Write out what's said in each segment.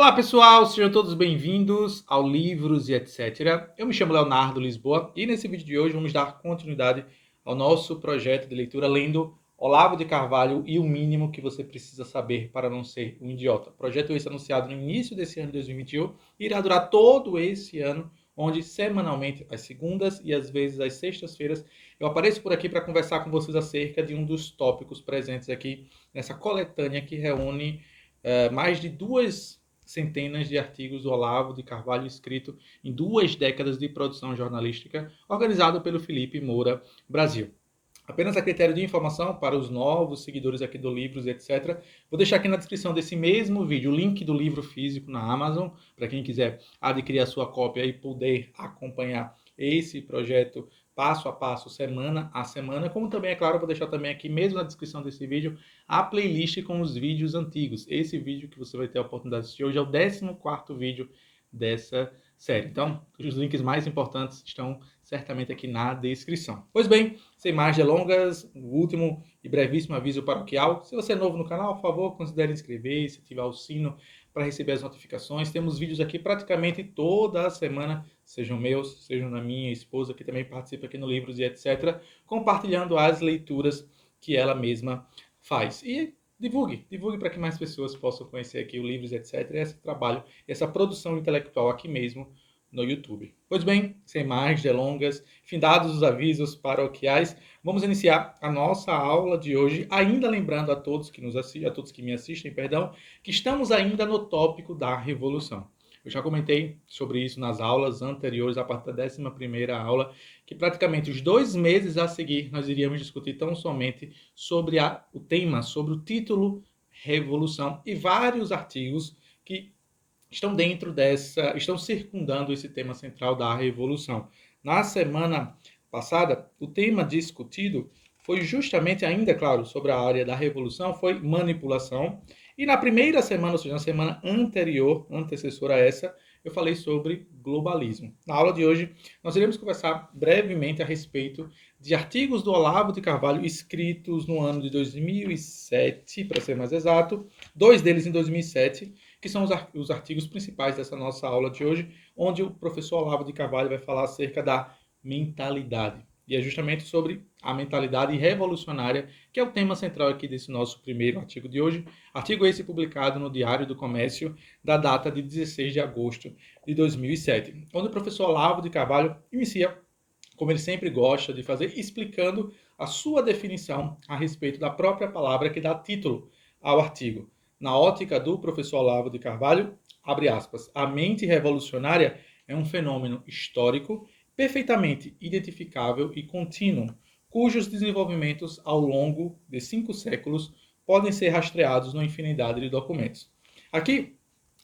Olá pessoal, sejam todos bem-vindos ao Livros e etc. Eu me chamo Leonardo Lisboa e nesse vídeo de hoje vamos dar continuidade ao nosso projeto de leitura lendo Olavo de Carvalho e o mínimo que você precisa saber para não ser um idiota. Projeto esse anunciado no início desse ano de 2021 e irá durar todo esse ano, onde semanalmente, às segundas e às vezes às sextas-feiras, eu apareço por aqui para conversar com vocês acerca de um dos tópicos presentes aqui nessa coletânea que reúne mais de duas centenas de artigos do Olavo de Carvalho escrito em 2 décadas de produção jornalística, organizado pelo Felipe Moura Brasil. Apenas a critério de informação para os novos seguidores aqui do Livros, etc. Vou deixar aqui na descrição desse mesmo vídeo o link do livro físico na Amazon, para quem quiser adquirir a sua cópia e poder acompanhar esse projeto passo a passo, semana a semana, como também, é claro, vou deixar também aqui mesmo na descrição desse vídeo a playlist com os vídeos antigos. Esse vídeo que você vai ter a oportunidade de assistir hoje é o 14º vídeo dessa série. Então, os links mais importantes estão certamente aqui na descrição. Pois bem, sem mais delongas, o último e brevíssimo aviso paroquial. Se você é novo no canal, por favor, considere inscrever-se, ativar o sino para receber as notificações. Temos vídeos aqui praticamente toda a semana, sejam meus, sejam da minha esposa, que também participa aqui no Livros e etc., compartilhando as leituras que ela mesma faz. E divulgue para que mais pessoas possam conhecer aqui o Livros, etc., e esse trabalho, essa produção intelectual aqui mesmo no YouTube. Pois bem, sem mais delongas, findados os avisos paroquiais, vamos iniciar a nossa aula de hoje, ainda lembrando a todos que nos assistem, a todos que me assistem, perdão, que estamos ainda no tópico da Revolução. Eu já comentei sobre isso nas aulas anteriores, a partir da 11ª aula, que praticamente os 2 meses a seguir nós iríamos discutir tão somente sobre o tema, sobre o título Revolução e vários artigos que estão circundando esse tema central da Revolução. Na semana passada, o tema discutido foi justamente ainda, claro, sobre a área da Revolução, foi manipulação. E na primeira semana, ou seja, na semana anterior, antecessora a essa, eu falei sobre globalismo. Na aula de hoje, nós iremos conversar brevemente a respeito de artigos do Olavo de Carvalho escritos no ano de 2007, para ser mais exato, 2 deles em 2007, que são os artigos principais dessa nossa aula de hoje, onde o professor Olavo de Carvalho vai falar acerca da mentalidade. E é justamente sobre a mentalidade revolucionária, que é o tema central aqui desse nosso primeiro artigo de hoje. Artigo esse publicado no Diário do Comércio, da data de 16 de agosto de 2007, onde o professor Olavo de Carvalho inicia, como ele sempre gosta de fazer, explicando a sua definição a respeito da própria palavra que dá título ao artigo. Na ótica do professor Olavo de Carvalho, abre aspas, a mente revolucionária é um fenômeno histórico perfeitamente identificável e contínuo, cujos desenvolvimentos ao longo de 5 séculos podem ser rastreados numa infinidade de documentos. Aqui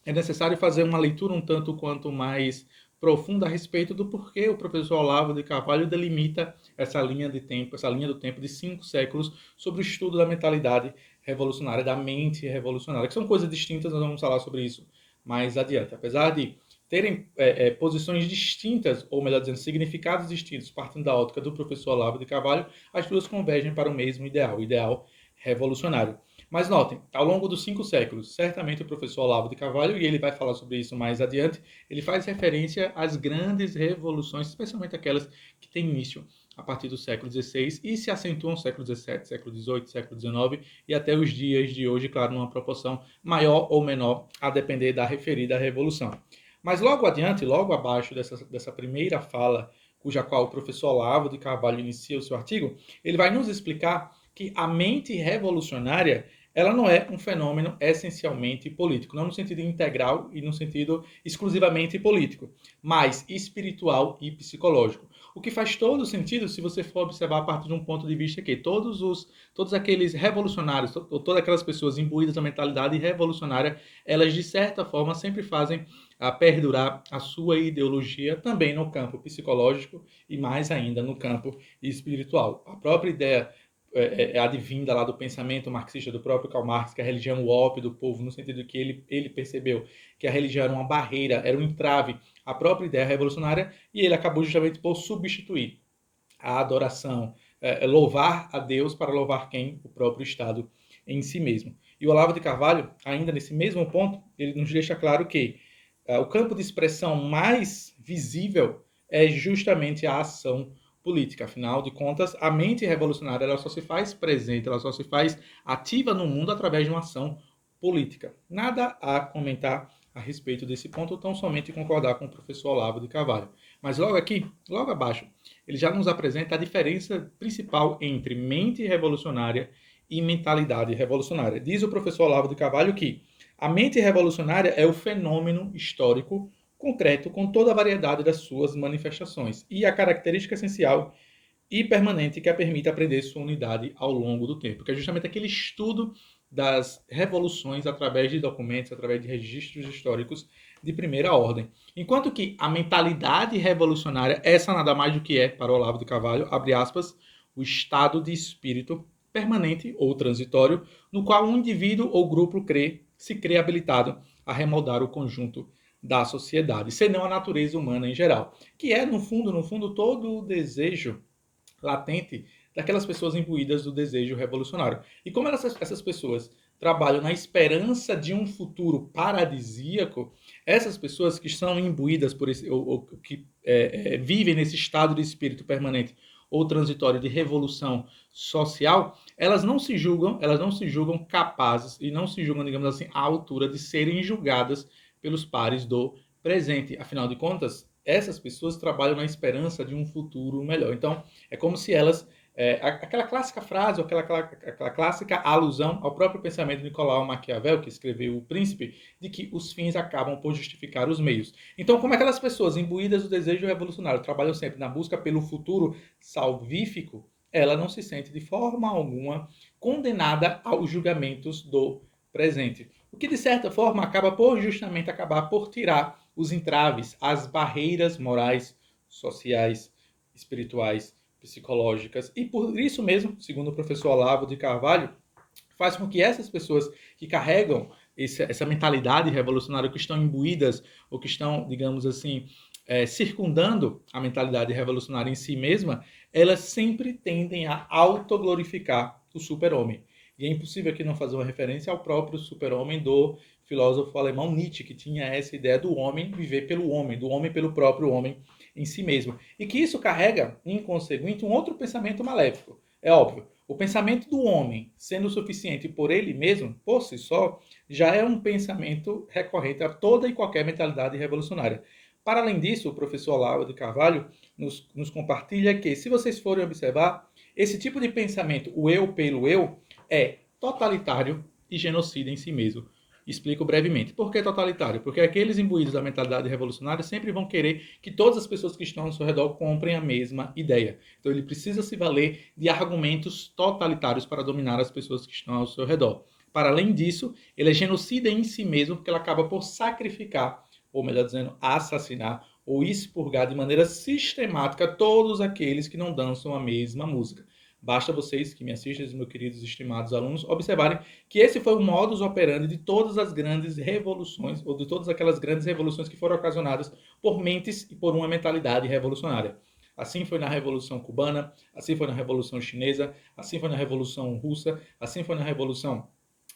é necessário fazer uma leitura um tanto quanto mais profunda a respeito do porquê o professor Olavo de Carvalho delimita essa linha do tempo de 5 séculos sobre o estudo da mentalidade revolucionária, da mente revolucionária, que são coisas distintas, nós vamos falar sobre isso mais adiante. Apesar de terem posições distintas, ou melhor dizendo, significados distintos, partindo da ótica do professor Olavo de Carvalho, as duas convergem para o mesmo ideal, o ideal revolucionário. Mas notem, ao longo dos 5 séculos, certamente o professor Olavo de Carvalho, e ele vai falar sobre isso mais adiante, ele faz referência às grandes revoluções, especialmente aquelas que têm início a partir do século XVI e se acentuam no século XVII, século XVIII, século XIX e até os dias de hoje, claro, numa proporção maior ou menor, a depender da referida revolução. Mas logo adiante, logo abaixo dessa primeira fala, cuja qual o professor Olavo de Carvalho inicia o seu artigo, ele vai nos explicar que a mente revolucionária ela não é um fenômeno essencialmente político, não no sentido integral e no sentido exclusivamente político, mas espiritual e psicológico. O que faz todo sentido se você for observar a partir de um ponto de vista que todos aqueles revolucionários, todas aquelas pessoas imbuídas da mentalidade revolucionária, elas de certa forma sempre fazem a perdurar a sua ideologia também no campo psicológico e mais ainda no campo espiritual. A própria ideia advinda lá do pensamento marxista do próprio Karl Marx, que a religião é o ópio do povo, no sentido que ele percebeu que a religião era uma barreira, era um entrave à própria ideia revolucionária, e ele acabou justamente por substituir a adoração, louvar a Deus para louvar quem? O próprio Estado em si mesmo. E o Olavo de Carvalho, ainda nesse mesmo ponto, ele nos deixa claro que o campo de expressão mais visível é justamente a ação política. Afinal de contas, a mente revolucionária ela só se faz presente, ela só se faz ativa no mundo através de uma ação política. Nada a comentar a respeito desse ponto, tão somente concordar com o professor Olavo de Carvalho. Mas logo aqui, logo abaixo, ele já nos apresenta a diferença principal entre mente revolucionária e mentalidade revolucionária. Diz o professor Olavo de Carvalho que a mente revolucionária é o fenômeno histórico concreto com toda a variedade das suas manifestações e a característica essencial e permanente que a permite aprender sua unidade ao longo do tempo, que é justamente aquele estudo das revoluções através de documentos, através de registros históricos de primeira ordem. Enquanto que a mentalidade revolucionária, essa nada mais do que é, para o Olavo de Carvalho, abre aspas, o estado de espírito permanente ou transitório, no qual um indivíduo ou grupo se crê habilitado a remoldar o conjunto da sociedade, senão a natureza humana em geral, que é, no fundo, todo o desejo latente daquelas pessoas imbuídas do desejo revolucionário. E como essas pessoas trabalham na esperança de um futuro paradisíaco, essas pessoas que são imbuídas por esse, ou que vivem nesse estado de espírito permanente ou transitório de revolução social, elas não se julgam capazes e não se julgam, digamos assim, à altura de serem julgadas pelos pares do presente. Afinal de contas, essas pessoas trabalham na esperança de um futuro melhor. Então, é como se elas aquela clássica frase, ou aquela clássica alusão ao próprio pensamento de Nicolau Maquiavel, que escreveu O Príncipe, de que os fins acabam por justificar os meios. Então, como aquelas pessoas imbuídas do desejo revolucionário trabalham sempre na busca pelo futuro salvífico, ela não se sente de forma alguma condenada aos julgamentos do presente. O que, de certa forma, acaba por tirar os entraves, as barreiras morais, sociais, espirituais, psicológicas. E por isso mesmo, segundo o professor Olavo de Carvalho, faz com que essas pessoas que carregam essa mentalidade revolucionária, que estão imbuídas ou que estão, digamos assim, circundando a mentalidade revolucionária em si mesma, elas sempre tendem a autoglorificar o super-homem. E é impossível aqui não fazer uma referência ao próprio super-homem do filósofo alemão Nietzsche, que tinha essa ideia do homem viver pelo homem, do homem pelo próprio homem em si mesmo. E que isso carrega, em conseguinte, um outro pensamento maléfico. É óbvio, o pensamento do homem sendo suficiente por ele mesmo, por si só, já é um pensamento recorrente a toda e qualquer mentalidade revolucionária. Para além disso, o professor Olavo de Carvalho nos compartilha que, se vocês forem observar, esse tipo de pensamento, o eu pelo eu, é totalitário e genocida em si mesmo. Explico brevemente. Por que totalitário? Porque aqueles imbuídos da mentalidade revolucionária sempre vão querer que todas as pessoas que estão ao seu redor comprem a mesma ideia. Então ele precisa se valer de argumentos totalitários para dominar as pessoas que estão ao seu redor. Para além disso, ele é genocida em si mesmo porque ele acaba por sacrificar, ou melhor dizendo, assassinar ou expurgar de maneira sistemática todos aqueles que não dançam a mesma música. Basta vocês que me assistem, meus queridos e estimados alunos, observarem que esse foi o modus operandi de todas as grandes revoluções, ou de todas aquelas grandes revoluções que foram ocasionadas por mentes e por uma mentalidade revolucionária. Assim foi na Revolução Cubana, assim foi na Revolução Chinesa, assim foi na Revolução Russa, assim foi na Revolução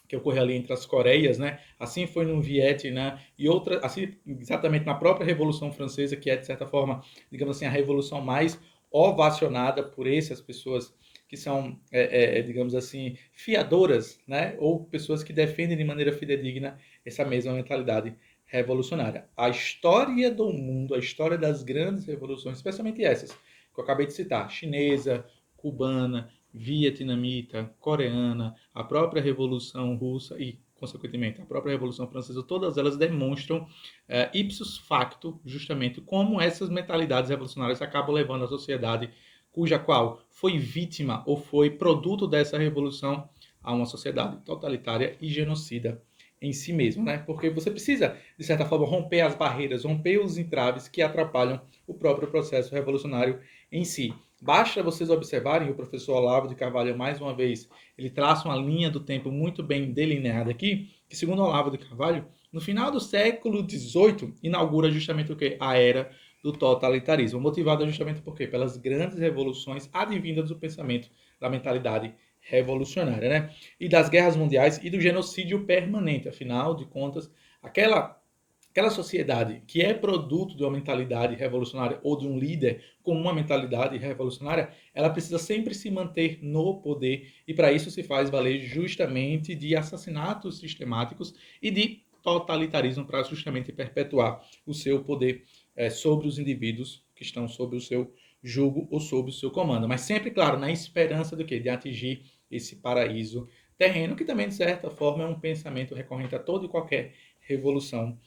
que ocorreu ali entre as Coreias, né? Assim foi no Vietnã e outra, assim exatamente na própria Revolução Francesa, que é de certa forma, digamos assim, a revolução mais ovacionada por essas pessoas que são, digamos assim, fiadoras, né? Ou pessoas que defendem de maneira fidedigna essa mesma mentalidade revolucionária. A história do mundo, a história das grandes revoluções, especialmente essas que eu acabei de citar, chinesa, cubana, vietnamita, coreana, a própria Revolução Russa e, consequentemente, a própria Revolução Francesa, todas elas demonstram ipsos facto justamente como essas mentalidades revolucionárias acabam levando a sociedade cuja qual foi vítima ou foi produto dessa revolução a uma sociedade totalitária e genocida em si mesmo, né? Porque você precisa, de certa forma, romper as barreiras, romper os entraves que atrapalham o próprio processo revolucionário em si. Basta vocês observarem, o professor Olavo de Carvalho, mais uma vez, ele traça uma linha do tempo muito bem delineada aqui, que, segundo Olavo de Carvalho, no final do século XVIII, inaugura justamente o quê? A era do totalitarismo, motivada justamente por quê? Pelas grandes revoluções advindas do pensamento da mentalidade revolucionária, né? E das guerras mundiais e do genocídio permanente. Afinal de contas, aquela sociedade que é produto de uma mentalidade revolucionária ou de um líder com uma mentalidade revolucionária, ela precisa sempre se manter no poder e para isso se faz valer justamente de assassinatos sistemáticos e de totalitarismo para justamente perpetuar o seu poder sobre os indivíduos que estão sob o seu jugo ou sob o seu comando. Mas sempre, claro, na esperança do quê? De atingir esse paraíso terreno, que também, de certa forma, é um pensamento recorrente a toda e qualquer revolução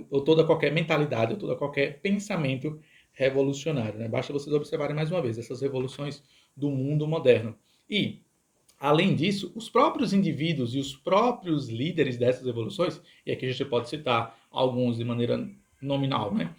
ou toda qualquer mentalidade, ou toda qualquer pensamento revolucionário. Né? Basta vocês observarem mais uma vez essas revoluções do mundo moderno. E, além disso, os próprios indivíduos e os próprios líderes dessas revoluções, e aqui a gente pode citar alguns de maneira nominal, né?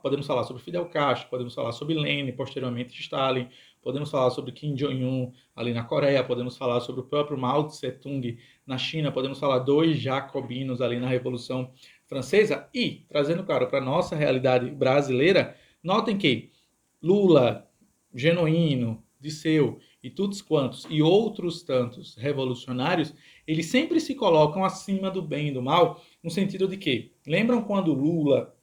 Podemos falar sobre Fidel Castro, podemos falar sobre Lenin, posteriormente Stalin, podemos falar sobre Kim Jong-un ali na Coreia, podemos falar sobre o próprio Mao Tse-tung na China, podemos falar dois jacobinos ali na Revolução Francesa e, trazendo, claro, para a nossa realidade brasileira, notem que Lula, Genuíno, Disseu e todos quantos e outros tantos revolucionários, eles sempre se colocam acima do bem e do mal, no sentido de que, lembram quando Lula,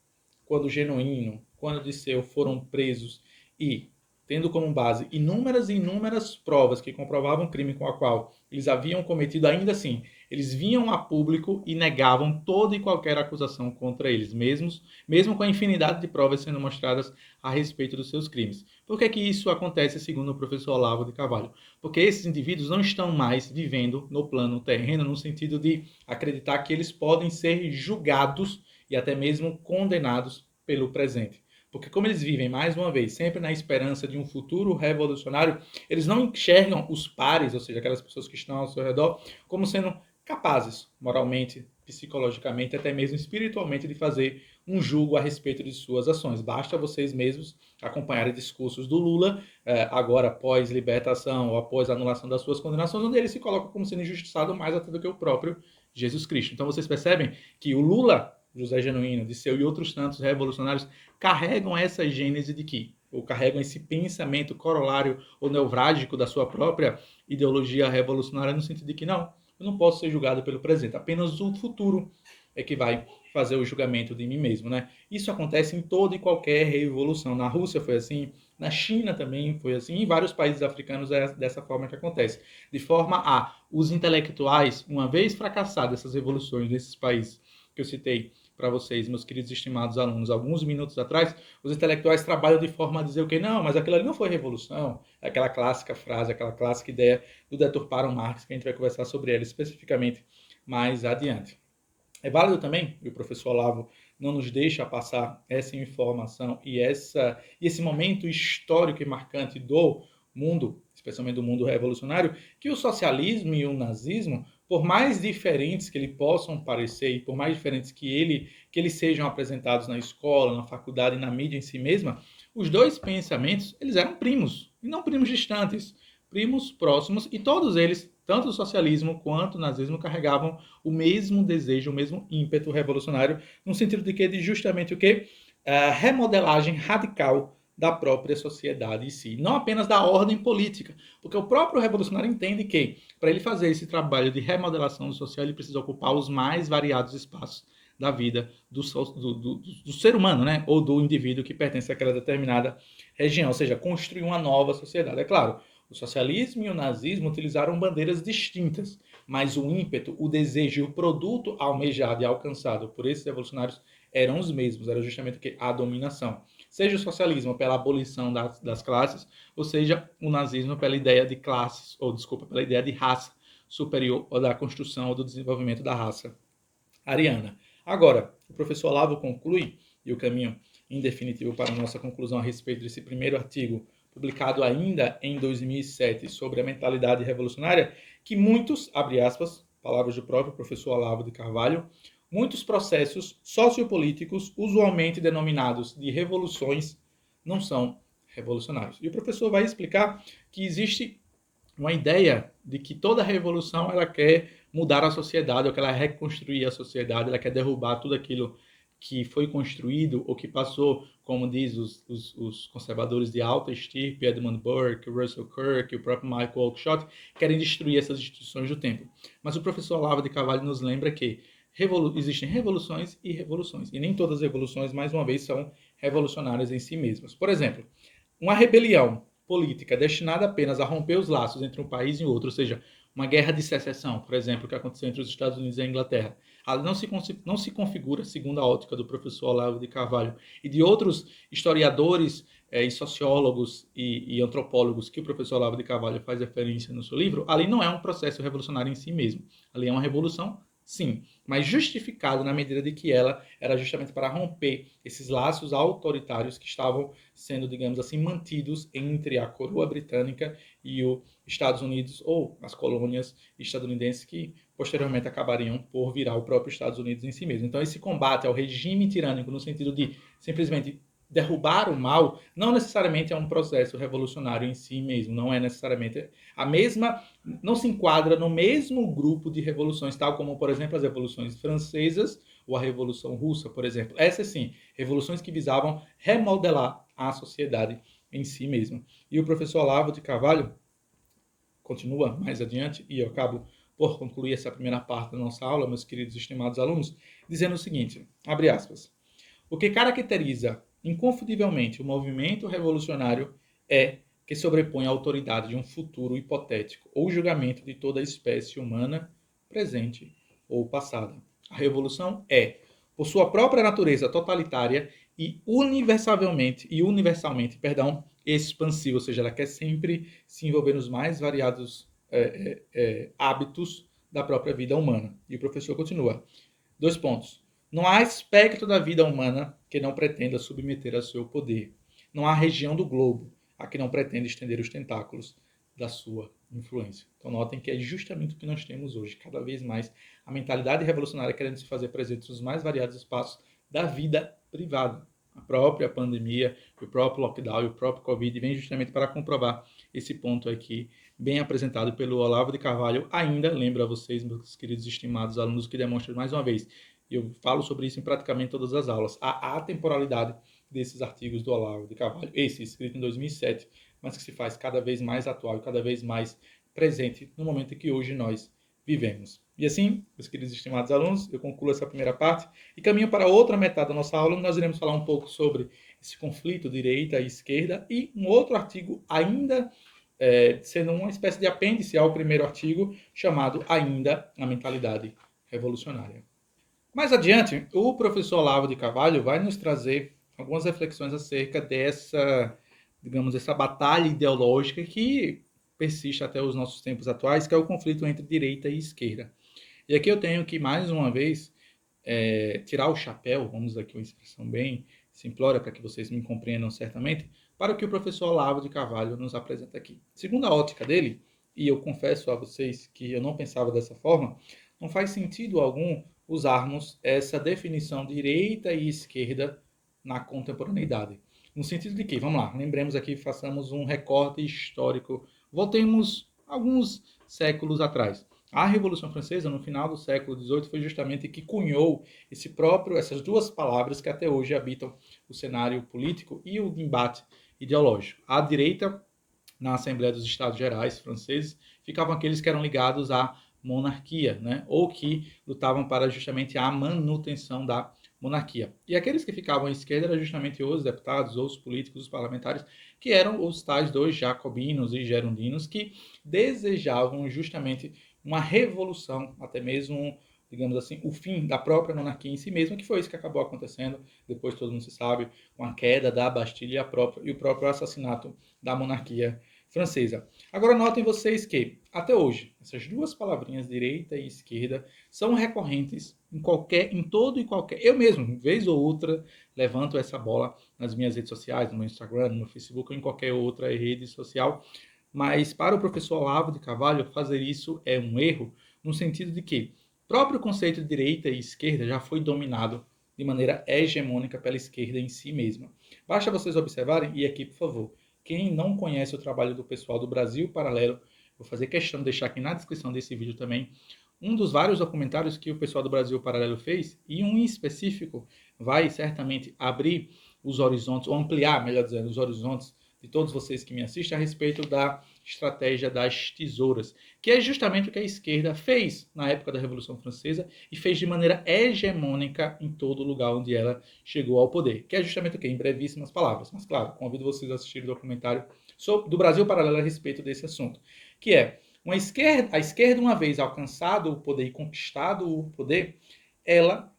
quando Genuíno, quando Disseu foram presos e, tendo como base inúmeras e inúmeras provas que comprovavam o crime com a qual eles haviam cometido, ainda assim, eles vinham a público e negavam toda e qualquer acusação contra eles, mesmo com a infinidade de provas sendo mostradas a respeito dos seus crimes. Por que isso acontece, segundo o professor Olavo de Carvalho? Porque esses indivíduos não estão mais vivendo no plano terreno, no sentido de acreditar que eles podem ser julgados e até mesmo condenados pelo presente. Porque como eles vivem, mais uma vez, sempre na esperança de um futuro revolucionário, eles não enxergam os pares, ou seja, aquelas pessoas que estão ao seu redor, como sendo capazes, moralmente, psicologicamente, até mesmo espiritualmente, de fazer um julgo a respeito de suas ações. Basta vocês mesmos acompanharem discursos do Lula, agora após libertação ou após a anulação das suas condenações, onde ele se coloca como sendo injustiçado mais até do que o próprio Jesus Cristo. Então vocês percebem que o Lula, José Genuíno, Disseu e outros tantos revolucionários carregam essa gênese de que, ou carregam esse pensamento corolário ou neurálgico da sua própria ideologia revolucionária, no sentido de que não, eu não posso ser julgado pelo presente, apenas o futuro é que vai fazer o julgamento de mim mesmo, né? Isso acontece em toda e qualquer revolução. Na Rússia foi assim, na China também foi assim, em vários países africanos é dessa forma que acontece. De forma a os intelectuais, uma vez fracassadas essas revoluções nesses países que eu citei para vocês, meus queridos e estimados alunos, alguns minutos atrás, os intelectuais trabalham de forma a dizer o que? Não, mas aquilo ali não foi revolução. É aquela clássica frase, aquela clássica ideia do deturpar Marx, que a gente vai conversar sobre ela especificamente mais adiante. É válido também, e o professor Olavo não nos deixa passar essa informação e esse momento histórico e marcante do mundo, especialmente do mundo revolucionário, que o socialismo e o nazismo, por mais diferentes que eles possam parecer e por mais diferentes que eles sejam apresentados na escola, na faculdade e na mídia em si mesma, os dois pensamentos, eles eram primos, e não primos distantes, primos próximos, e todos eles, tanto o socialismo quanto o nazismo, carregavam o mesmo desejo, o mesmo ímpeto revolucionário, no sentido de que de justamente o que? A remodelagem radical da própria sociedade em si, não apenas da ordem política, porque o próprio revolucionário entende que, para ele fazer esse trabalho de remodelação social, ele precisa ocupar os mais variados espaços da vida do ser humano, né? Ou do indivíduo que pertence àquela determinada região, ou seja, construir uma nova sociedade. É claro, o socialismo e o nazismo utilizaram bandeiras distintas, mas o ímpeto, o desejo e o produto almejado e alcançado por esses revolucionários eram os mesmos, era justamente o que? A dominação. Seja o socialismo pela abolição das classes, ou seja, o nazismo pela ideia de classes, ou desculpa, pela ideia de raça superior, ou da construção ou do desenvolvimento da raça ariana. Agora, o professor Olavo conclui, e o caminho em definitivo para a nossa conclusão a respeito desse primeiro artigo, publicado ainda em 2007, sobre a mentalidade revolucionária, que muitos, abre aspas, palavras do próprio professor Olavo de Carvalho, muitos processos sociopolíticos, usualmente denominados de revoluções, não são revolucionários. E o professor vai explicar que existe uma ideia de que toda revolução ela quer mudar a sociedade, ou que ela reconstruir a sociedade, ela quer derrubar tudo aquilo que foi construído ou que passou, como diz os conservadores de alta estirpe, Edmund Burke, Russell Kirk, o próprio Michael Oakeshott, querem destruir essas instituições do tempo. Mas o professor Olavo de Carvalho nos lembra que existem revoluções e revoluções, e nem todas as revoluções, mais uma vez, são revolucionárias em si mesmas. Por exemplo, uma rebelião política destinada apenas a romper os laços entre um país e outro, ou seja, uma guerra de secessão, por exemplo, que aconteceu entre os Estados Unidos e a Inglaterra, ela não se configura, segundo a ótica do professor Olavo de Carvalho e de outros historiadores e sociólogos e antropólogos que o professor Olavo de Carvalho faz referência no seu livro, ali não é um processo revolucionário em si mesmo. Ali é uma revolução, sim, mas justificado na medida de que ela era justamente para romper esses laços autoritários que estavam sendo, digamos assim, mantidos entre a coroa britânica e os Estados Unidos, ou as colônias estadunidenses que posteriormente acabariam por virar o próprio Estados Unidos em si mesmo. Então esse combate ao regime tirânico no sentido de simplesmente derrubar o mal, não necessariamente é um processo revolucionário em si mesmo, não é necessariamente a mesma, não se enquadra no mesmo grupo de revoluções, tal como, por exemplo, as revoluções francesas ou a Revolução Russa, por exemplo. Essas sim, revoluções que visavam remodelar a sociedade em si mesma. E o professor Olavo de Carvalho continua mais adiante, e eu acabo por concluir essa primeira parte da nossa aula, meus queridos e estimados alunos, dizendo o seguinte, abre aspas, o que caracteriza inconfundivelmente o movimento revolucionário é que sobrepõe a autoridade de um futuro hipotético ou julgamento de toda a espécie humana, presente ou passada. A revolução é, por sua própria natureza totalitária e universalmente, expansiva, ou seja, ela quer sempre se envolver nos mais variados hábitos da própria vida humana. E o professor continua. 2 pontos. Não há aspecto da vida humana que não pretenda submeter a seu poder. Não há região do globo a que não pretenda estender os tentáculos da sua influência. Então notem que é justamente o que nós temos hoje, cada vez mais a mentalidade revolucionária querendo se fazer presente nos mais variados espaços da vida privada. A própria pandemia, o próprio lockdown e o próprio Covid vem justamente para comprovar esse ponto aqui, bem apresentado pelo Olavo de Carvalho. Ainda lembro a vocês, meus queridos e estimados alunos, que demonstra mais uma vez, e eu falo sobre isso em praticamente todas as aulas, a atemporalidade desses artigos do Olavo de Carvalho, esse escrito em 2007, mas que se faz cada vez mais atual e cada vez mais presente no momento em que hoje nós vivemos. E assim, meus queridos e estimados alunos, eu concluo essa primeira parte e caminho para a outra metade da nossa aula, onde nós iremos falar um pouco sobre esse conflito direita e esquerda e um outro artigo ainda sendo uma espécie de apêndice ao primeiro artigo, chamado ainda a mentalidade revolucionária. Mais adiante, o professor Olavo de Carvalho vai nos trazer algumas reflexões acerca dessa, digamos, essa batalha ideológica que persiste até os nossos tempos atuais, que é o conflito entre direita e esquerda. E aqui eu tenho que, mais uma vez, tirar o chapéu, vamos usar aqui uma expressão bem simplória para que vocês me compreendam certamente, para o que o professor Olavo de Carvalho nos apresenta aqui. Segundo a ótica dele, e eu confesso a vocês que eu não pensava dessa forma, não faz sentido algum usarmos essa definição de direita e esquerda na contemporaneidade. No sentido de que, vamos lá, lembremos aqui, façamos um recorte histórico, voltemos alguns séculos atrás. A Revolução Francesa, no final do século XVIII, foi justamente que cunhou essas duas palavras que até hoje habitam o cenário político e o embate ideológico. À direita, na Assembleia dos Estados Gerais franceses, ficavam aqueles que eram ligados à monarquia, né? Ou que lutavam para justamente a manutenção da monarquia. E aqueles que ficavam à esquerda eram justamente os deputados, os políticos, os parlamentares, que eram os tais dois jacobinos e gerondinos que desejavam justamente uma revolução, até mesmo, digamos assim, o fim da própria monarquia em si mesma, que foi isso que acabou acontecendo, depois todo mundo se sabe, com a queda da Bastilha e o próprio assassinato da monarquia francesa. Agora notem vocês que, até hoje, essas duas palavrinhas, direita e esquerda, são recorrentes em todo e qualquer... Eu mesmo, vez ou outra, levanto essa bola nas minhas redes sociais, no meu Instagram, no meu Facebook ou em qualquer outra rede social, mas para o professor Olavo de Carvalho, fazer isso é um erro, no sentido de que o próprio conceito de direita e esquerda já foi dominado de maneira hegemônica pela esquerda em si mesma. Basta vocês observarem, e aqui, por favor, quem não conhece o trabalho do pessoal do Brasil Paralelo, vou fazer questão de deixar aqui na descrição desse vídeo também um dos vários documentários que o pessoal do Brasil Paralelo fez, e um em específico vai certamente abrir os horizontes, ou ampliar, melhor dizendo, os horizontes de todos vocês que me assistem a respeito da estratégia das tesouras, que é justamente o que a esquerda fez na época da Revolução Francesa e fez de maneira hegemônica em todo lugar onde ela chegou ao poder, que é justamente o que? Em brevíssimas palavras. Mas, claro, convido vocês a assistirem o documentário do Brasil Paralelo a respeito desse assunto, que é a esquerda, uma vez alcançado o poder e conquistado o poder, ela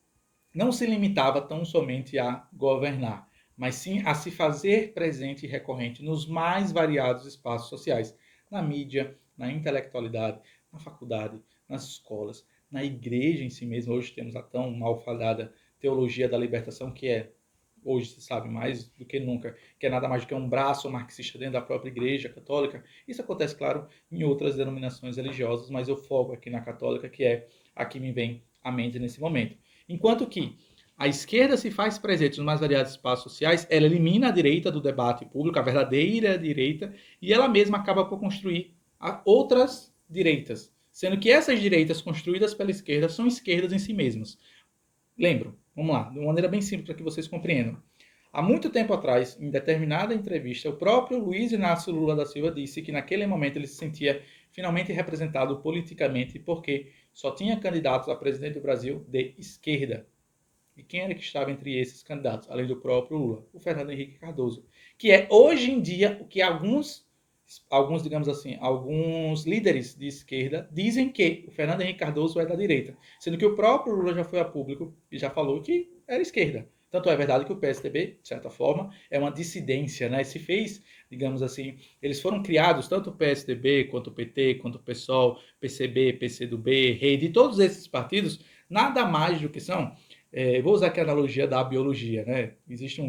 não se limitava tão somente a governar, mas sim a se fazer presente e recorrente nos mais variados espaços sociais, na mídia, na intelectualidade, na faculdade, nas escolas, na igreja em si mesma. Hoje temos a tão malfadada teologia da libertação, que é, hoje se sabe mais do que nunca, que é nada mais do que um braço marxista dentro da própria igreja católica. Isso acontece, claro, em outras denominações religiosas, mas eu foco aqui na católica, que é a que me vem à mente nesse momento. Enquanto que a esquerda se faz presente nos mais variados espaços sociais, ela elimina a direita do debate público, a verdadeira direita, e ela mesma acaba por construir outras direitas, sendo que essas direitas construídas pela esquerda são esquerdas em si mesmas. Lembro, vamos lá, de uma maneira bem simples para que vocês compreendam. Há muito tempo atrás, em determinada entrevista, o próprio Luiz Inácio Lula da Silva disse que naquele momento ele se sentia finalmente representado politicamente porque só tinha candidatos a presidente do Brasil de esquerda. E quem era que estava entre esses candidatos, além do próprio Lula? O Fernando Henrique Cardoso, que é hoje em dia o que digamos assim, alguns líderes de esquerda dizem que o Fernando Henrique Cardoso é da direita, sendo que o próprio Lula já foi a público e já falou que era esquerda. Tanto é verdade que o PSDB, de certa forma, é uma dissidência, né? Se fez, digamos assim, eles foram criados, tanto o PSDB, quanto o PT, quanto o PSOL, PCB, PCdoB, Rede, todos esses partidos, nada mais do que são, vou usar aqui a analogia da biologia, né? Existe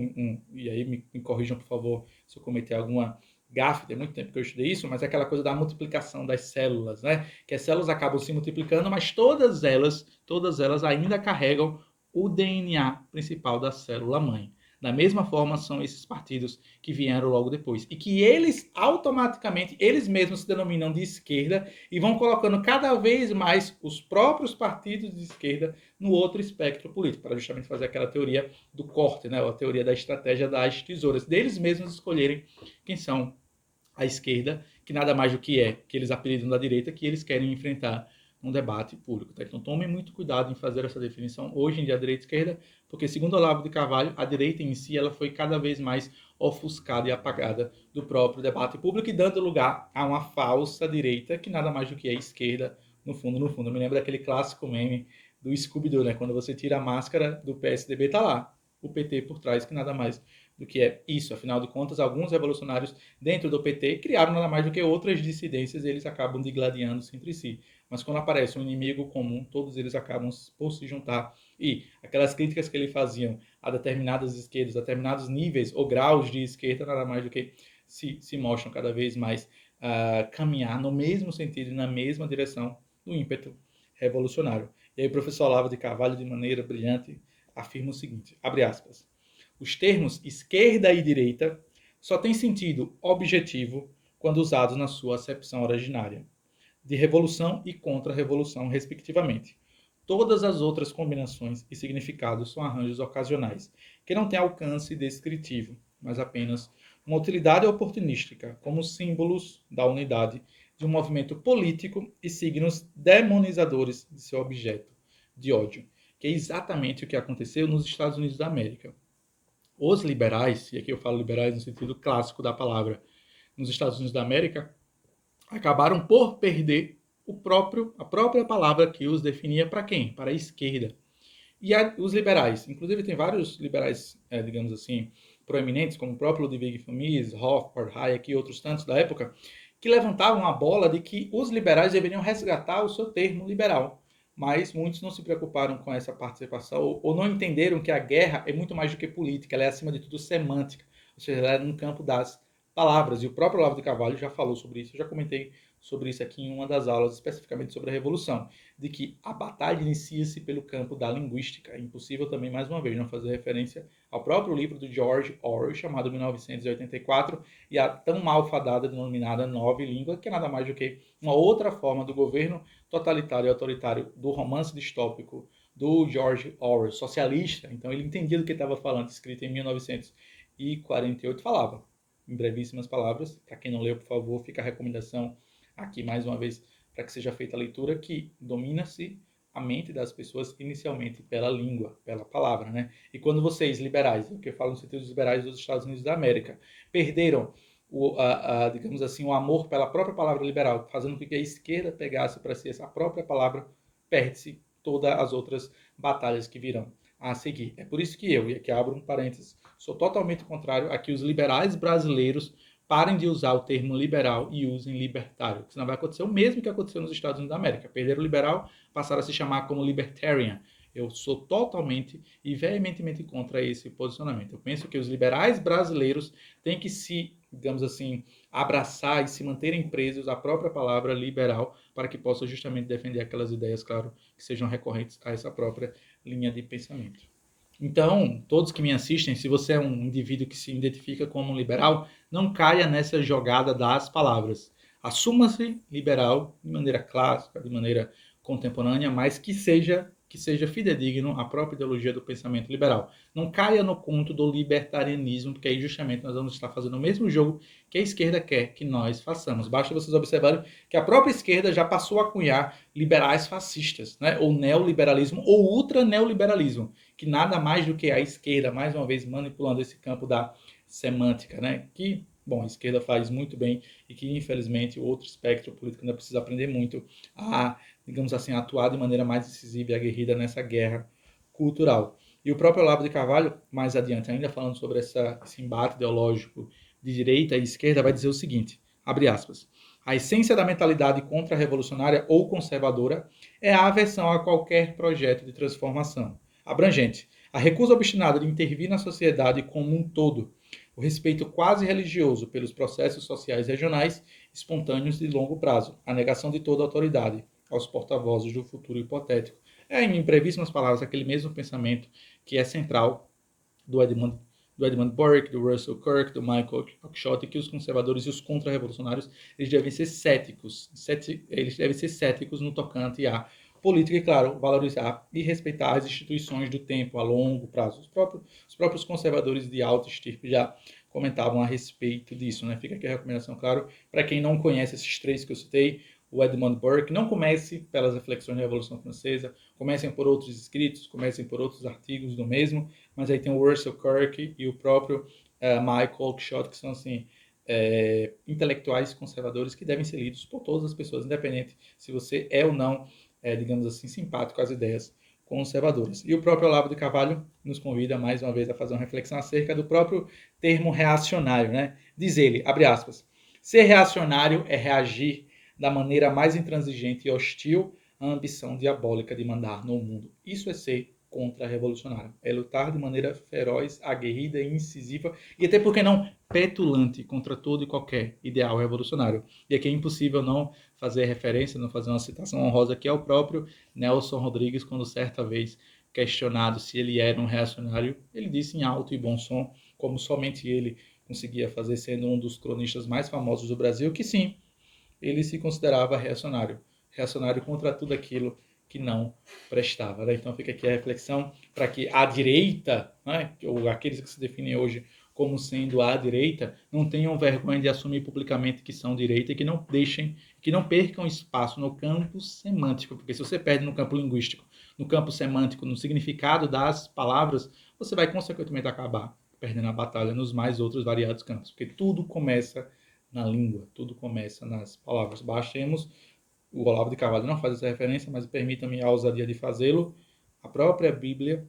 e aí me corrijam, por favor, se eu cometer alguma gafe, tem muito tempo que eu estudei isso, mas é aquela coisa da multiplicação das células, né? Que as células acabam se multiplicando, mas todas elas ainda carregam o DNA principal da célula mãe. Da mesma forma são esses partidos que vieram logo depois. E que eles automaticamente, eles mesmos se denominam de esquerda e vão colocando cada vez mais os próprios partidos de esquerda no outro espectro político, para justamente fazer aquela teoria do corte, né? A teoria da estratégia das tesouras, deles mesmos escolherem quem são a esquerda, que nada mais do que é, que eles apelidam da direita, que eles querem enfrentar num debate público. Tá? Então tomem muito cuidado em fazer essa definição hoje em dia, direita e esquerda, porque segundo Olavo de Carvalho, a direita em si ela foi cada vez mais ofuscada e apagada do próprio debate público e dando lugar a uma falsa direita, que nada mais do que é esquerda, no fundo, no fundo. Eu me lembro daquele clássico meme do Scooby-Doo, né? Quando você tira a máscara do PSDB, tá lá o PT por trás, que nada mais do que é isso. Afinal de contas, alguns revolucionários dentro do PT criaram nada mais do que outras dissidências e eles acabam digladiando-se entre si. Mas quando aparece um inimigo comum, todos eles acabam por se juntar. E aquelas críticas que eles faziam a determinadas esquerdas, a determinados níveis ou graus de esquerda, nada mais do que se mostram cada vez mais caminhar no mesmo sentido e na mesma direção do ímpeto revolucionário. E aí o professor Olavo de Carvalho, de maneira brilhante, afirma o seguinte, abre aspas, os termos esquerda e direita só têm sentido objetivo quando usados na sua acepção originária, de revolução e contra-revolução, respectivamente. Todas as outras combinações e significados são arranjos ocasionais, que não têm alcance descritivo, mas apenas uma utilidade oportunística, como símbolos da unidade de um movimento político e signos demonizadores de seu objeto de ódio, que é exatamente o que aconteceu nos Estados Unidos da América. Os liberais, e aqui eu falo liberais no sentido clássico da palavra, nos Estados Unidos da América, acabaram por perder a própria palavra que os definia para quem? Para a esquerda. E os liberais, inclusive tem vários liberais, digamos assim, proeminentes, como o próprio Ludwig von Mises, Rothbard, Hayek e outros tantos da época, que levantavam a bola de que os liberais deveriam resgatar o seu termo liberal. Mas muitos não se preocuparam com essa participação ou não entenderam que a guerra é muito mais do que política, ela é acima de tudo semântica, ou seja, ela é no campo das palavras. E o próprio Olavo de Carvalho já falou sobre isso, eu já comentei sobre isso aqui em uma das aulas, especificamente sobre a Revolução, de que a batalha inicia-se pelo campo da linguística. É impossível também, mais uma vez, não fazer referência ao próprio livro do George Orwell, chamado 1984, e a tão malfadada denominada Nova Língua, que é nada mais do que uma outra forma do governo totalitário e autoritário do romance distópico do George Orwell, socialista. Então ele entendia do que estava falando, escrito em 1948, falava, em brevíssimas palavras. Para quem não leu, por favor, fica a recomendação aqui mais uma vez para que seja feita a leitura, que domina-se a mente das pessoas inicialmente pela língua, pela palavra, né? E quando vocês, liberais, o que eu falo no sentido dos liberais dos Estados Unidos da América, perderam digamos assim, o amor pela própria palavra liberal, fazendo com que a esquerda pegasse para si essa própria palavra, perde-se todas as outras batalhas que virão a seguir. É por isso que eu, e aqui abro um parênteses, sou totalmente contrário a que os liberais brasileiros parem de usar o termo liberal e usem libertário, porque senão vai acontecer o mesmo que aconteceu nos Estados Unidos da América. Perderam o liberal, passaram a se chamar como libertarian. Eu sou totalmente e veementemente contra esse posicionamento. Eu penso que os liberais brasileiros têm que se, digamos assim, abraçar e se manterem presos à própria palavra liberal para que possam justamente defender aquelas ideias, claro, que sejam recorrentes a essa própria linha de pensamento. Então, todos que me assistem, se você é um indivíduo que se identifica como um liberal, não caia nessa jogada das palavras. Assuma-se liberal de maneira clássica, de maneira contemporânea, mas que seja fidedigno à própria ideologia do pensamento liberal. Não caia no conto do libertarianismo, porque aí justamente nós vamos estar fazendo o mesmo jogo que a esquerda quer que nós façamos. Basta vocês observarem que a própria esquerda já passou a cunhar liberais fascistas, né? Ou neoliberalismo, ou ultraneoliberalismo, que nada mais do que a esquerda, mais uma vez, manipulando esse campo da semântica, né? Que, bom, a esquerda faz muito bem e que, infelizmente, o outro espectro político ainda precisa aprender muito a, digamos assim, atuar de maneira mais decisiva e aguerrida nessa guerra cultural. E o próprio Olavo de Carvalho, mais adiante, ainda falando sobre esse embate ideológico de direita e esquerda, vai dizer o seguinte, abre aspas, a essência da mentalidade contra-revolucionária ou conservadora é a aversão a qualquer projeto de transformação abrangente, a recusa obstinada de intervir na sociedade como um todo, o respeito quase religioso pelos processos sociais regionais espontâneos de longo prazo, a negação de toda autoridade aos porta-vozes do futuro hipotético. É, em brevíssimas palavras, aquele mesmo pensamento que é central do Edmund Burke, do Russell Kirk, do Michael Oakeshott, que os conservadores e os contra-revolucionários eles devem ser céticos no tocante à política e, claro, valorizar e respeitar as instituições do tempo a longo prazo. Os próprios conservadores de alta estirpe já comentavam a respeito disso, né? Fica aqui a recomendação, claro, para quem não conhece esses três que eu citei, o Edmund Burke, não comece pelas reflexões da Revolução Francesa, comecem por outros escritos, comecem por outros artigos do mesmo, mas aí tem o Russell Kirk e o próprio Michael Oakeshott, que são assim, intelectuais conservadores que devem ser lidos por todas as pessoas, independente se você é ou não, digamos assim, simpático às ideias conservadoras. E o próprio Olavo de Carvalho nos convida mais uma vez a fazer uma reflexão acerca do próprio termo reacionário, né? Diz ele, abre aspas, ser reacionário é reagir da maneira mais intransigente e hostil à ambição diabólica de mandar no mundo. Isso é ser contra-revolucionário. É lutar de maneira feroz, aguerrida e incisiva, e até porque não petulante contra todo e qualquer ideal revolucionário. E aqui é impossível não fazer referência, não fazer uma citação honrosa, que é o próprio Nelson Rodrigues, quando certa vez questionado se ele era um reacionário, ele disse em alto e bom som, como somente ele conseguia fazer, sendo um dos cronistas mais famosos do Brasil, que sim, ele se considerava reacionário. Reacionário contra tudo aquilo que não prestava. Né? Então fica aqui a reflexão para que a direita, né, ou aqueles que se definem hoje como sendo a direita, não tenham vergonha de assumir publicamente que são direita e que não deixem, que não percam espaço no campo semântico, porque se você perde no campo linguístico, no campo semântico, no significado das palavras, você vai consequentemente acabar perdendo a batalha nos mais outros variados campos, porque tudo começa na língua, tudo começa nas palavras. Baixemos, o Olavo de Carvalho não faz essa referência, mas permita-me a ousadia de fazê-lo. A própria Bíblia,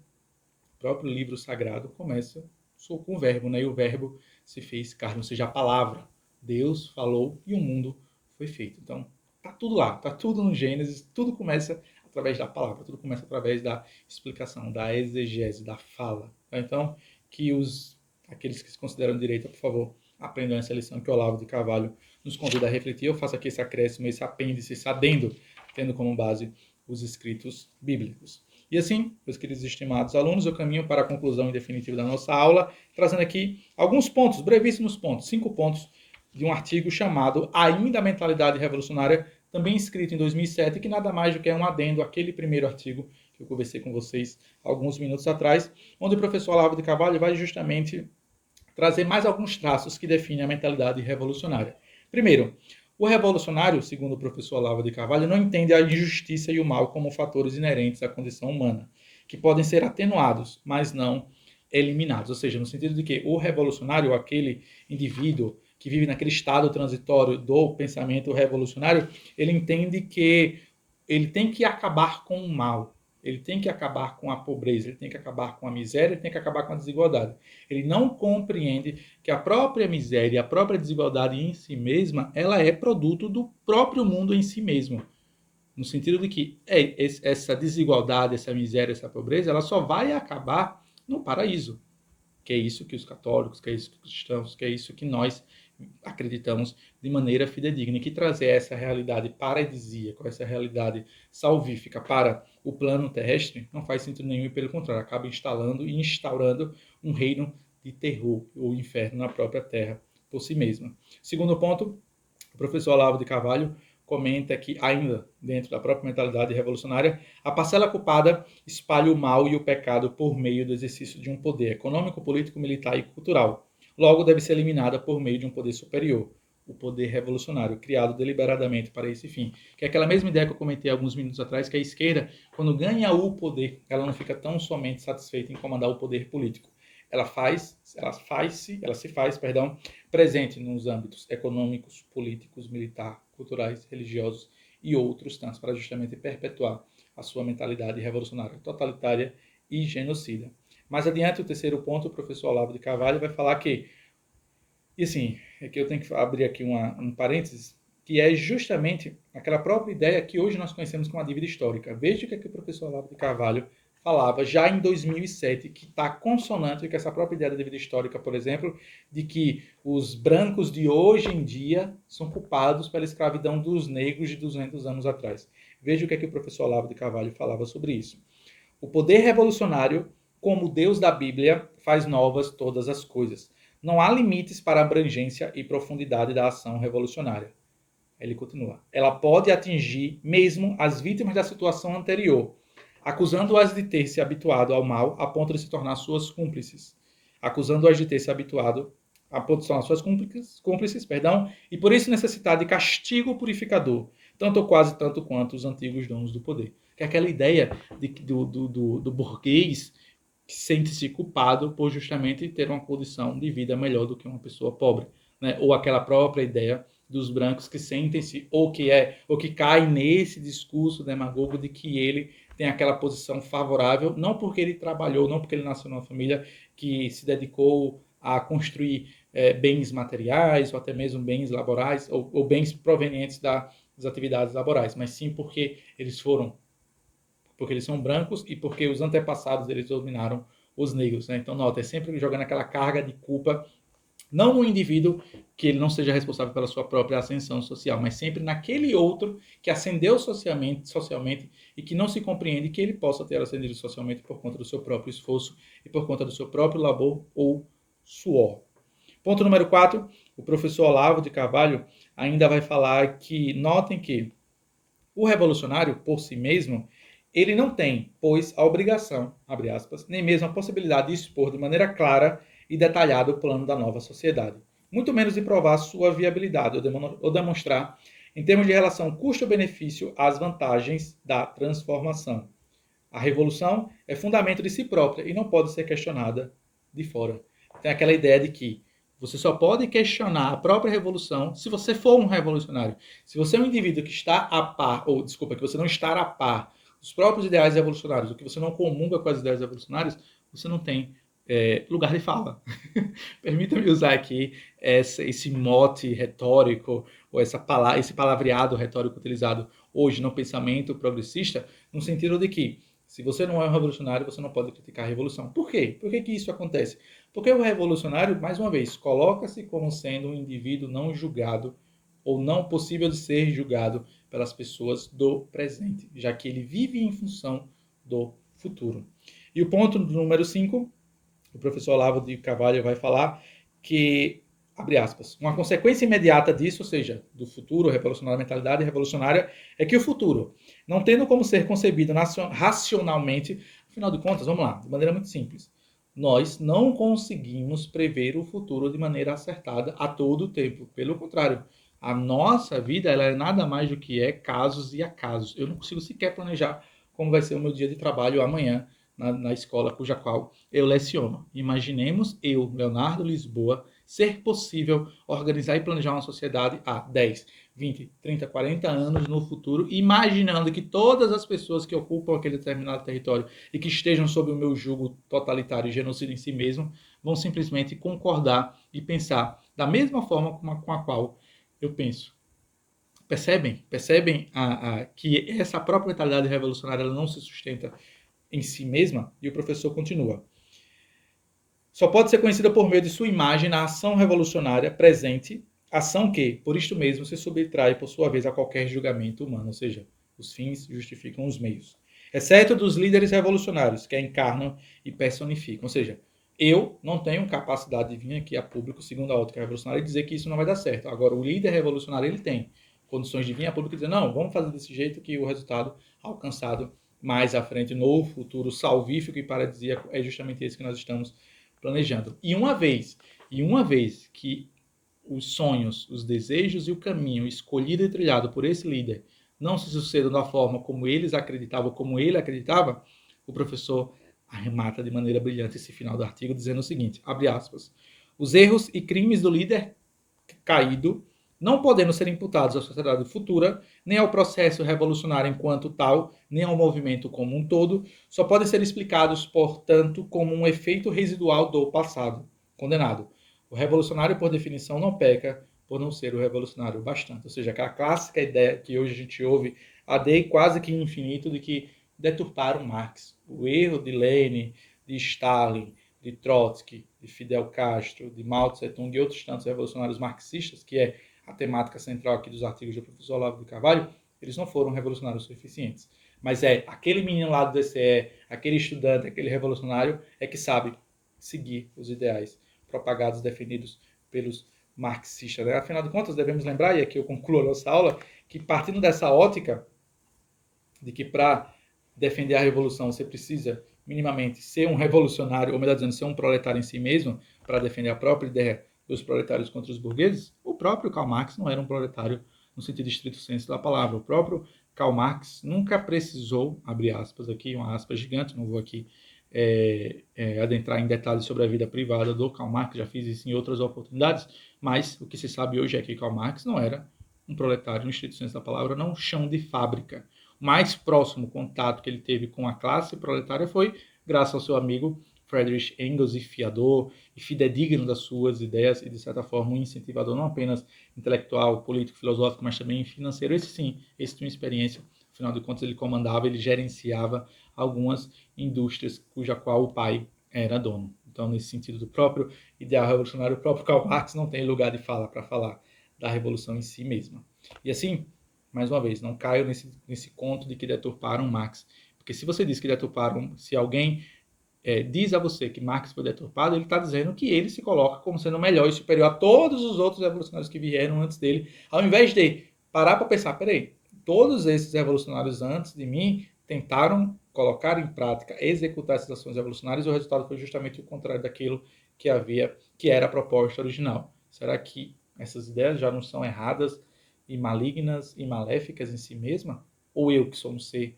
o próprio livro sagrado, começa com o verbo, né? E o verbo se fez carne, ou seja, a palavra. Deus falou e o mundo foi feito. Então, tá tudo lá, tá tudo no Gênesis, tudo começa através da palavra, tudo começa através da explicação, da exegese, da fala. Então, que aqueles que se consideram direita, por favor, aprendam essa lição que o Olavo de Carvalho nos convida a refletir. Eu faço aqui esse acréscimo, esse apêndice, esse adendo, tendo como base os escritos bíblicos. E assim, meus queridos e estimados alunos, eu caminho para a conclusão definitiva da nossa aula, trazendo aqui alguns pontos, brevíssimos pontos, 5 pontos de um artigo chamado Ainda a Mentalidade Revolucionária, também escrito em 2007, que nada mais do que é um adendo àquele primeiro artigo que eu conversei com vocês alguns minutos atrás, onde o professor Olavo de Carvalho vai justamente trazer mais alguns traços que definem a mentalidade revolucionária. Primeiro, o revolucionário, segundo o professor Olavo de Carvalho, não entende a injustiça e o mal como fatores inerentes à condição humana, que podem ser atenuados, mas não eliminados. Ou seja, no sentido de que o revolucionário, aquele indivíduo que vive naquele estado transitório do pensamento revolucionário, ele entende que ele tem que acabar com o mal, ele tem que acabar com a pobreza, ele tem que acabar com a miséria, ele tem que acabar com a desigualdade. Ele não compreende que a própria miséria, a própria desigualdade em si mesma, ela é produto do próprio mundo em si mesmo. No sentido de que essa desigualdade, essa miséria, essa pobreza, ela só vai acabar no paraíso. Que é isso que os católicos, que é isso que os cristãos, que é isso que nós acreditamos de maneira fidedigna, que trazer essa realidade paradisíaca, essa realidade salvífica para o plano terrestre não faz sentido nenhum e, pelo contrário, acaba instalando e instaurando um reino de terror ou inferno na própria terra por si mesma. Segundo ponto, o professor Olavo de Carvalho comenta que, ainda dentro da própria mentalidade revolucionária, a parcela culpada espalha o mal e o pecado por meio do exercício de um poder econômico, político, militar e cultural. Logo, deve ser eliminada por meio de um poder superior, o poder revolucionário, criado deliberadamente para esse fim. Que é aquela mesma ideia que eu comentei alguns minutos atrás, que a esquerda, quando ganha o poder, ela não fica tão somente satisfeita em comandar o poder político. Ela se faz, presente nos âmbitos econômicos, políticos, militar, culturais, religiosos e outros tantos, para justamente perpetuar a sua mentalidade revolucionária, totalitária e genocida. Mais adiante, o terceiro ponto, o professor Olavo de Carvalho vai falar que, e assim, é que eu tenho que abrir aqui um parênteses, que é justamente aquela própria ideia que hoje nós conhecemos como a dívida histórica. Veja o que o professor Olavo de Carvalho falava já em 2007, que está consonante com essa própria ideia da dívida histórica, por exemplo, de que os brancos de hoje em dia são culpados pela escravidão dos negros de 200 anos atrás. Veja o que o professor Olavo de Carvalho falava sobre isso. O poder revolucionário, como Deus da Bíblia, faz novas todas as coisas. Não há limites para a abrangência e profundidade da ação revolucionária. Ele continua. Ela pode atingir mesmo as vítimas da situação anterior, acusando-as de ter se habituado ao mal a ponto de se tornar suas cúmplices. Acusando-as de ter se habituado a ponto de se tornar suas cúmplices, e por isso necessitar de castigo purificador, tanto ou quase tanto quanto os antigos donos do poder. Que é aquela ideia do burguês que sente-se culpado por justamente ter uma condição de vida melhor do que uma pessoa pobre, né? Ou aquela própria ideia dos brancos que sentem-se ou que caem nesse discurso demagogo de que ele tem aquela posição favorável, não porque ele trabalhou, não porque ele nasceu numa família que se dedicou a construir bens materiais ou até mesmo bens laborais ou bens provenientes das atividades laborais, mas sim porque eles são brancos e porque os antepassados deles dominaram os negros, né? Então, nota, é sempre jogando aquela carga de culpa, não no indivíduo que ele não seja responsável pela sua própria ascensão social, mas sempre naquele outro que ascendeu socialmente e que não se compreende que ele possa ter ascendido socialmente por conta do seu próprio esforço e por conta do seu próprio labor ou suor. Ponto número 4, o professor Olavo de Carvalho ainda vai falar que, notem que o revolucionário, por si mesmo, ele não tem, pois, a obrigação, abre aspas, nem mesmo a possibilidade de expor de maneira clara e detalhada o plano da nova sociedade, muito menos de provar sua viabilidade ou demonstrar, em termos de relação custo-benefício, as vantagens da transformação. A revolução é fundamento de si própria e não pode ser questionada de fora. Tem aquela ideia de que você só pode questionar a própria revolução se você for um revolucionário. Se você é um indivíduo que está a par, que você não está a par dos próprios ideais revolucionários, ou que você não comunga com as ideias revolucionárias, você não tem lugar de fala. Permita-me usar aqui esse mote retórico, ou esse palavreado retórico utilizado hoje no pensamento progressista, no sentido de que Se você não é um revolucionário, você não pode criticar a revolução. Por quê? Por que isso acontece? Porque o revolucionário, mais uma vez, coloca-se como sendo um indivíduo não julgado ou não possível de ser julgado pelas pessoas do presente, já que ele vive em função do futuro. E o ponto número 5, o professor Olavo de Carvalho vai falar que, abre aspas, uma consequência imediata disso, ou seja, do futuro revolucionário, mentalidade revolucionária, é que o futuro, não tendo como ser concebido racionalmente, afinal de contas, vamos lá, de maneira muito simples, nós não conseguimos prever o futuro de maneira acertada a todo tempo. Pelo contrário, a nossa vida ela é nada mais do que casos e acasos. Eu não consigo sequer planejar como vai ser o meu dia de trabalho amanhã na escola cuja qual eu leciono. Imaginemos eu, Leonardo Lisboa, ser possível organizar e planejar uma sociedade há 10, 20, 30, 40 anos no futuro, imaginando que todas as pessoas que ocupam aquele determinado território e que estejam sob o meu jugo totalitário e genocida em si mesmo, vão simplesmente concordar e pensar da mesma forma com a qual eu penso. Percebem? Percebem que essa própria mentalidade revolucionária ela não se sustenta em si mesma? E o professor continua. Só pode ser conhecida por meio de sua imagem na ação revolucionária presente, ação que, por isto mesmo, se subtrai, por sua vez, a qualquer julgamento humano, ou seja, os fins justificam os meios. Exceto dos líderes revolucionários, que a encarnam e personificam. Ou seja, eu não tenho capacidade de vir aqui a público, segundo a ótica revolucionária, e dizer que isso não vai dar certo. Agora, o líder revolucionário, ele tem condições de vir a público e dizer, não, vamos fazer desse jeito que o resultado alcançado mais à frente, no futuro salvífico e paradisíaco, é justamente esse que nós estamos planejando. E uma vez que os sonhos, os desejos e o caminho escolhido e trilhado por esse líder não se sucedam da forma como eles acreditavam, como ele acreditava, o professor arremata de maneira brilhante esse final do artigo dizendo o seguinte, abre aspas, os erros e crimes do líder caído não podendo ser imputados à sociedade futura, nem ao processo revolucionário enquanto tal, nem ao movimento como um todo, só podem ser explicados, portanto, como um efeito residual do passado. Condenado. O revolucionário, por definição, não peca por não ser o revolucionário bastante. Ou seja, aquela clássica ideia que hoje a gente ouve a quase que infinito de que deturparam Marx. O erro de Lenin, de Stalin, de Trotsky, de Fidel Castro, de Mao Tse-tung e outros tantos revolucionários marxistas, que é a temática central aqui dos artigos do professor Olavo de Carvalho, eles não foram revolucionários suficientes. Mas aquele menino lá do DCE, aquele estudante, aquele revolucionário, é que sabe seguir os ideais propagados, defendidos pelos marxistas. Né? Afinal de contas, devemos lembrar, e aqui eu concluo a nossa aula, que partindo dessa ótica de que para defender a revolução você precisa minimamente ser um revolucionário, ou melhor dizendo, ser um proletário em si mesmo, para defender a própria ideia dos proletários contra os burgueses, o próprio Karl Marx não era um proletário no sentido estrito senso da palavra. O próprio Karl Marx nunca precisou, abre aspas aqui, uma aspa gigante, não vou aqui adentrar em detalhes sobre a vida privada do Karl Marx, já fiz isso em outras oportunidades, mas o que se sabe hoje é que Karl Marx não era um proletário no estrito senso da palavra, não um chão de fábrica. O mais próximo contato que ele teve com a classe proletária foi graças ao seu amigo Friedrich Engels, e fiador e fidedigno das suas ideias e, de certa forma, um incentivador não apenas intelectual, político, filosófico, mas também financeiro. Esse sim, esse tinha uma experiência. Afinal de contas, ele comandava, ele gerenciava algumas indústrias cuja qual o pai era dono. Então, nesse sentido do próprio ideal revolucionário, o próprio Karl Marx não tem lugar de fala para falar da revolução em si mesma. E assim, mais uma vez, não caio nesse conto de que deturparam Marx. Porque se você diz que deturparam, se alguém diz a você que Marx foi deturpado, ele está dizendo que ele se coloca como sendo melhor e superior a todos os outros revolucionários que vieram antes dele, ao invés de parar para pensar, peraí, todos esses revolucionários antes de mim tentaram colocar em prática, executar essas ações revolucionárias e o resultado foi justamente o contrário daquilo que era a proposta original. Será que essas ideias já não são erradas e malignas e maléficas em si mesma? Ou eu que sou um ser,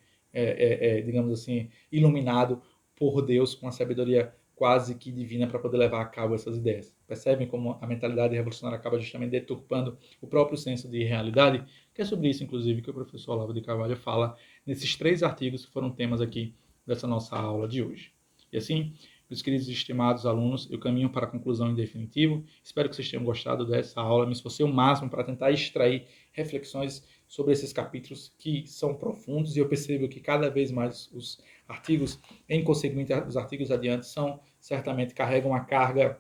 digamos assim, iluminado por Deus com a sabedoria quase que divina para poder levar a cabo essas ideias? Percebem como a mentalidade revolucionária acaba justamente deturpando o próprio senso de realidade? Que é sobre isso, inclusive, que o professor Olavo de Carvalho fala nesses 3 artigos que foram temas aqui dessa nossa aula de hoje. E assim, meus queridos e estimados alunos, eu caminho para a conclusão em definitivo. Espero que vocês tenham gostado dessa aula. Me esforcei o máximo para tentar extrair reflexões sobre esses capítulos que são profundos, e eu percebo que cada vez mais os artigos, em consequência, os artigos adiante, certamente carregam uma carga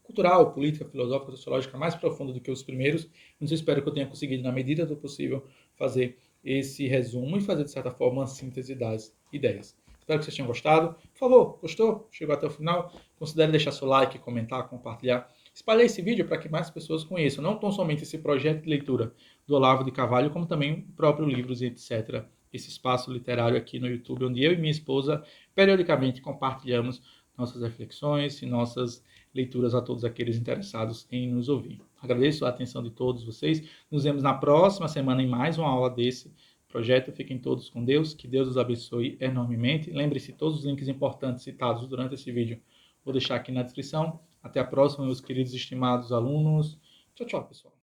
cultural, política, filosófica, sociológica mais profunda do que os primeiros. Mas eu espero que eu tenha conseguido, na medida do possível, fazer esse resumo e fazer, de certa forma, uma síntese das ideias. Espero que vocês tenham gostado. Por favor, gostou? Chegou até o final? Considere deixar seu like, comentar, compartilhar. Espalhe esse vídeo para que mais pessoas conheçam, não tão somente esse projeto de leitura do Olavo de Carvalho, como também o próprio Livros e etc. Esse espaço literário aqui no YouTube, onde eu e minha esposa periodicamente compartilhamos nossas reflexões e nossas leituras a todos aqueles interessados em nos ouvir. Agradeço a atenção de todos vocês. Nos vemos na próxima semana em mais uma aula desse projeto. Fiquem todos com Deus, que Deus os abençoe enormemente. Lembre-se, todos os links importantes citados durante esse vídeo vou deixar aqui na descrição. Até a próxima, meus queridos e estimados alunos. Tchau, tchau, pessoal.